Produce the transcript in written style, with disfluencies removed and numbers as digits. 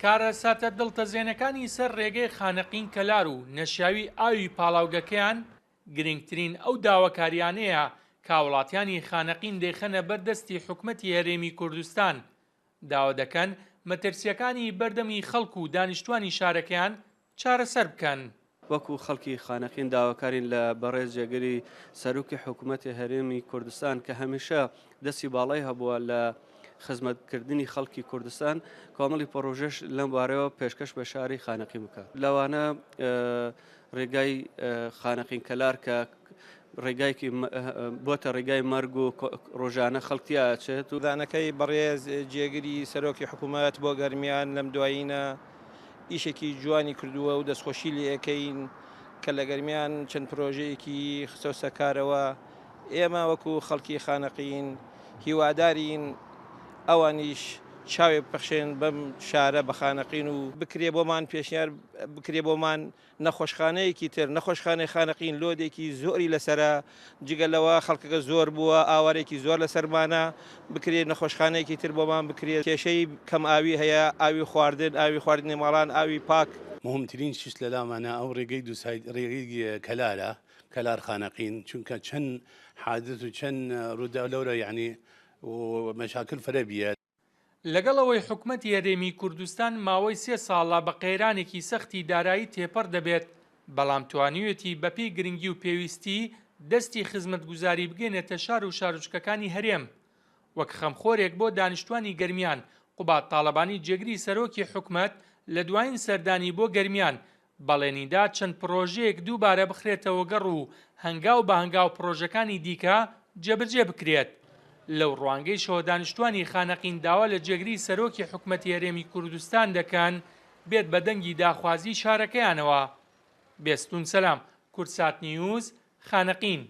کارە ساتە دڵتەزێنەکانی سەر ڕێگەی خانەقین کەلار و نەشیاوی ئاوی پاڵاوگەکەیان گرنگترین ئەو داواکاریانەیە کاوڵاتیانی خانەقین دەیخەنە بەردەستی حکومەتی هەرێمی کوردستان داوا دەکەن مەترسیەکانی بەردەمی خەڵک و دانیشتوانی شارەکەیان چارەسەر بکەن. وەکو خەڵکی خانەقین داواکارین لە بەڕێز جێگەری سەرۆکی حکوومەتی هەرێمی کوردستان کە هەمیشە دەستی باڵای هەبووە لە خزمەتکردنی خەڵکی کوردستان کۆمەڵی پرۆژەش لەم بارەوە پێشکەش بە شاری خانەقین بکات. لەوانە ڕێگای خانەقین کەلار کە ڕێگایکی بۆتە ڕێگای مەرگ و ڕۆژانە خەڵکتیا ئاچێت و دانەکەی بەڕێز جێگری سەرۆکی حکوومەت بۆ گەرمیان لەم دوایینە ئیشێکی جوانی کردووە و دەستخۆشی لەکەین کە لە گەرمیان چەند پرۆژەیەکی خسۆسەکارەوە ئێمە وەکو خەڵکی خانەقین هیوادارین ئەوانیش چاوێ بپەخشێن بەم شارە بە خانەقین و بکرێ بۆمان پێشنیار بکرێ بۆمان نەخۆشخانەیەکی تر نەخۆشخانەی خانەقین لۆدێکی زۆری لەسرە جگەلەوە خەڵکەکە زۆر بووە ئاوارێکی زۆر لەسەرمانە بکرێت نەخۆشخانەیەکی تر بۆمان بکرێت کێشەی کەم ئاوی هەیە ئاوی خواردن ئاوی خواردنی ماڵان ئاوی پاک مهمترین شش لە لامانە ئەو ڕێگەی ڕێگەی کەلارە کەلار خانەقین چونکە چەند حادث و چەند ڕوودا لەورە یعنی و مەشاکل فرەبیە. لەگەڵەوەی حکومەتی هەرێمی کوردستان ماوەی 3 ساڵە بە قەیرانێکی سەختی دارایی تێپەڕ دەبێت بەڵام توانیوێتی بەپێی گرنگی و پێویستی دەستی خزمەتگوزاری بگەنێتە شار و شارۆچکەکانی هەرێم وەک خەمخۆرێک بۆ دانیشتوانی گەرمیان قوبات تاڵەبانی جێگری سەرۆکی حکومەت لە دوایین سەردانی بۆ گەرمیان بەڵێنیدا چەند پرۆژەیەک دووبارە بخرێتەوە گەڕ و هەنگاو بە هەنگاو پرۆژەکانی دیکە جێبەجێ بکرێت. لەو ڕوانگەی شەوە دانیشتوانی خانەقین داوا لە جێگری سەرۆکی حکومەتی هەرێمی کوردستان دەکەن بێت بە دەنگی داخوازی شارەکەیانەوە. بێستون سەلام، کورسات نیوز، خانەقین.